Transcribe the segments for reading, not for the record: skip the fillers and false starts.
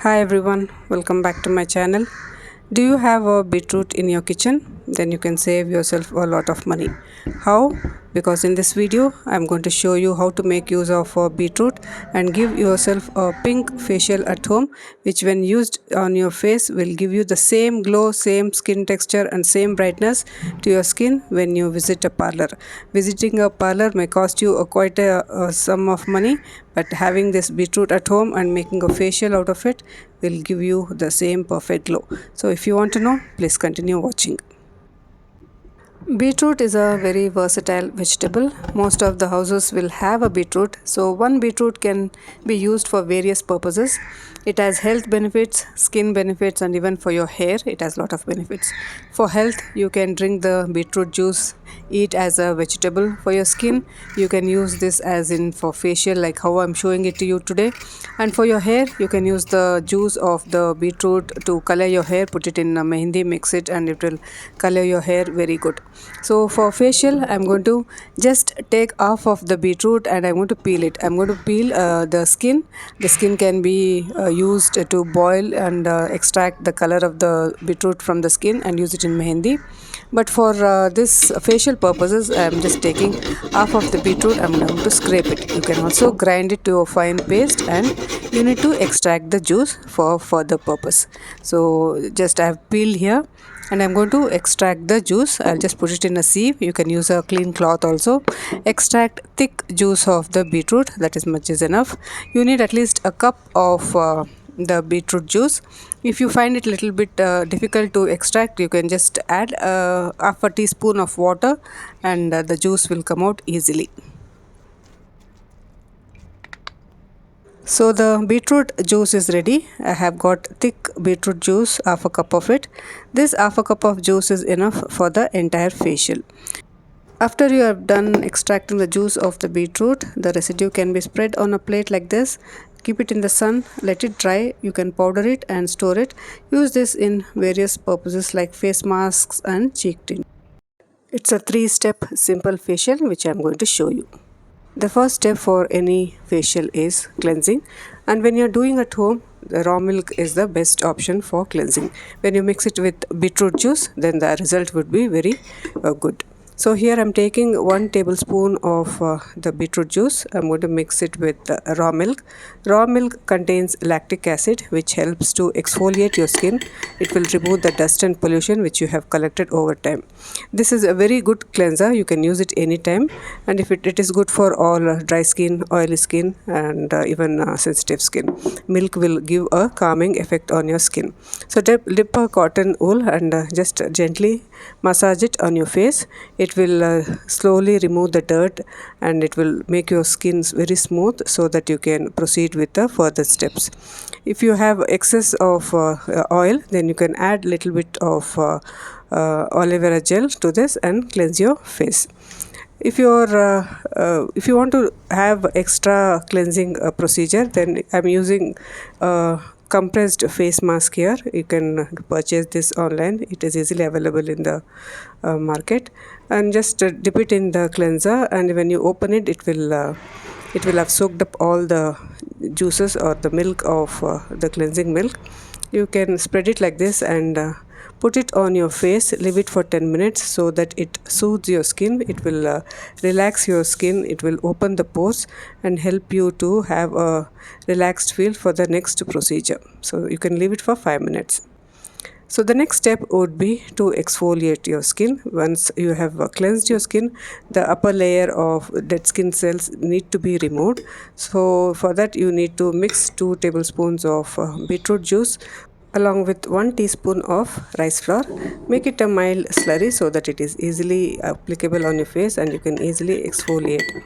Hi everyone, welcome back to my channel. Do you have a beetroot in your kitchen? Then you can save yourself a lot of money. How? Because in this video, I'm going to show you how to make use of a beetroot and give yourself a pink facial at home, which when used on your face will give you the same glow, same skin texture and same brightness to your skin when you visit a parlor. Visiting a parlor may cost you quite a sum of money, but having this beetroot at home and making a facial out of it will give you the same perfect glow. So if you want to know, please continue watching. Beetroot is a very versatile vegetable. Most of the houses will have a beetroot. So one beetroot can be used for various purposes. It has health benefits, skin benefits, and even for your hair it has a lot of benefits. For health, you can drink the beetroot juice, eat as a vegetable. For your skin, you can use this as in for facial, like how I'm showing it to you today. And for your hair, you can use the juice of the beetroot to color your hair. Put it in a mehendi, mix it, and it will color your hair very good. So for facial, I'm going to just take half of the beetroot and I'm going to peel it. I'm going to peel the skin. The skin can be used to boil and extract the color of the beetroot from the skin and use it in mehendi. But for this facial purposes, I'm just taking half of the beetroot. I'm going to scrape it. You can also grind it to a fine paste and you need to extract the juice for further purpose. So just I have peeled here and I'm going to extract the juice. I'll just put it in a sieve. You can use a clean cloth also. Extract thick juice of the beetroot. That is much is enough. You need at least a cup of the beetroot juice. If you find it a little bit difficult to extract, you can just add half a teaspoon of water and the juice will come out easily. So the beetroot juice is ready. I have got thick beetroot juice, half a cup of it. This half a cup of juice is enough for the entire facial. After you have done extracting the juice of the beetroot, the residue can be spread on a plate like this. Keep it in the sun, let it dry. You can powder it and store it. Use this in various purposes like face masks and cheek tint. It's a 3-step simple facial which I am going to show you. The first step for any facial is cleansing, and when you're doing at home, the raw milk is the best option for cleansing. When you mix it with beetroot juice, then the result would be very good. So here I'm taking 1 tablespoon of the beetroot juice. I'm going to mix it with raw milk. Raw milk contains lactic acid, which helps to exfoliate your skin. It will remove the dust and pollution which you have collected over time. This is a very good cleanser. You can use it anytime, and if it is good for all dry skin, oily skin, and even sensitive skin. Milk will give a calming effect on your skin. So dip a cotton wool and just gently massage it on your face. It will slowly remove the dirt and it will make your skin very smooth so that you can proceed with the further steps. If you have excess of oil, then you can add little bit of aloe vera gel to this and cleanse your face. If you want to have extra cleansing procedure, then I'm using compressed face mask here. You can purchase this online. It is easily available in the market, and just dip it in the cleanser, and when you open it, it will have soaked up all the juices or the milk of the cleansing milk. You can spread it like this and put it on your face. Leave it for 10 minutes so that it soothes your skin. It will relax your skin. It will open the pores and help you to have a relaxed feel for the next procedure. So you can leave it for 5 minutes. So the next step would be to exfoliate your skin. Once you have cleansed your skin, the upper layer of dead skin cells need to be removed. So for that you need to mix 2 tablespoons of beetroot juice along with 1 teaspoon of rice flour. Make it a mild slurry so that it is easily applicable on your face and you can easily exfoliate.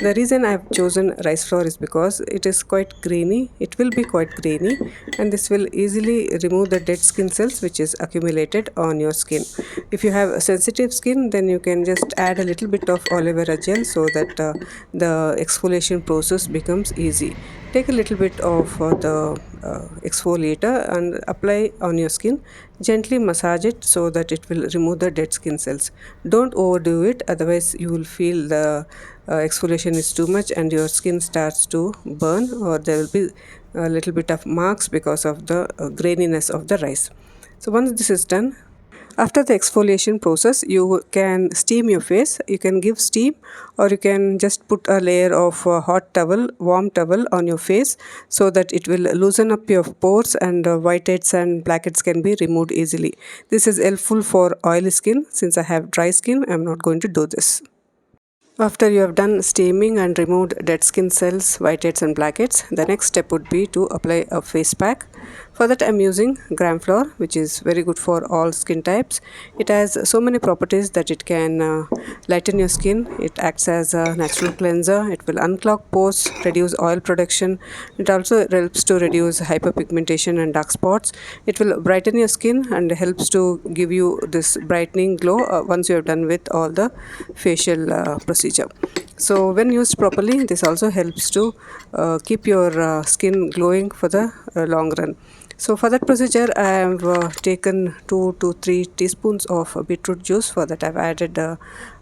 The reason I have chosen rice flour is because it is quite grainy. It will be quite grainy, and this will easily remove the dead skin cells which is accumulated on your skin. If you have a sensitive skin, then you can just add a little bit of aloe vera gel so that the exfoliation process becomes easy. Take a little bit of the exfoliator and apply on your skin. Gently massage it so that it will remove the dead skin cells. Don't overdo it, otherwise you will feel the exfoliation is too much and your skin starts to burn, or there will be a little bit of marks because of the graininess of the rice. So once this is done, after the exfoliation process, you can steam your face. You can give steam, or you can just put a layer of hot towel, warm towel on your face, so that it will loosen up your pores, and whiteheads and blackheads can be removed easily. This is helpful for oily skin. Since I have dry skin, I am not going to do this. After you have done steaming and removed dead skin cells, whiteheads and blackheads, the next step would be to apply a face pack. For that I am using gram flour, which is very good for all skin types. It has so many properties that it can lighten your skin. It acts as a natural cleanser. It will unclog pores, reduce oil production. It also helps to reduce hyperpigmentation and dark spots. It will brighten your skin and helps to give you this brightening glow once you have done with all the facial procedure. So when used properly, this also helps to keep your skin glowing for the long run. So for that procedure, I have taken 2 to 3 teaspoons of beetroot juice. For that I have added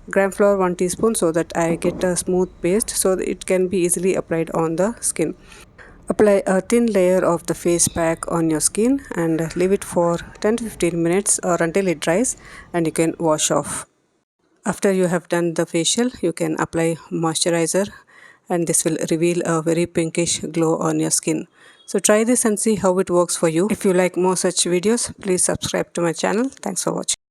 gram flour 1 teaspoon, so that I get a smooth paste, so that it can be easily applied on the skin. Apply a thin layer of the face pack on your skin and leave it for 10 to 15 minutes or until it dries, and you can wash off. After you have done the facial, you can apply moisturizer, and this will reveal a very pinkish glow on your skin. So try this and see how it works for you. If you like more such videos, please subscribe to my channel. Thanks for watching.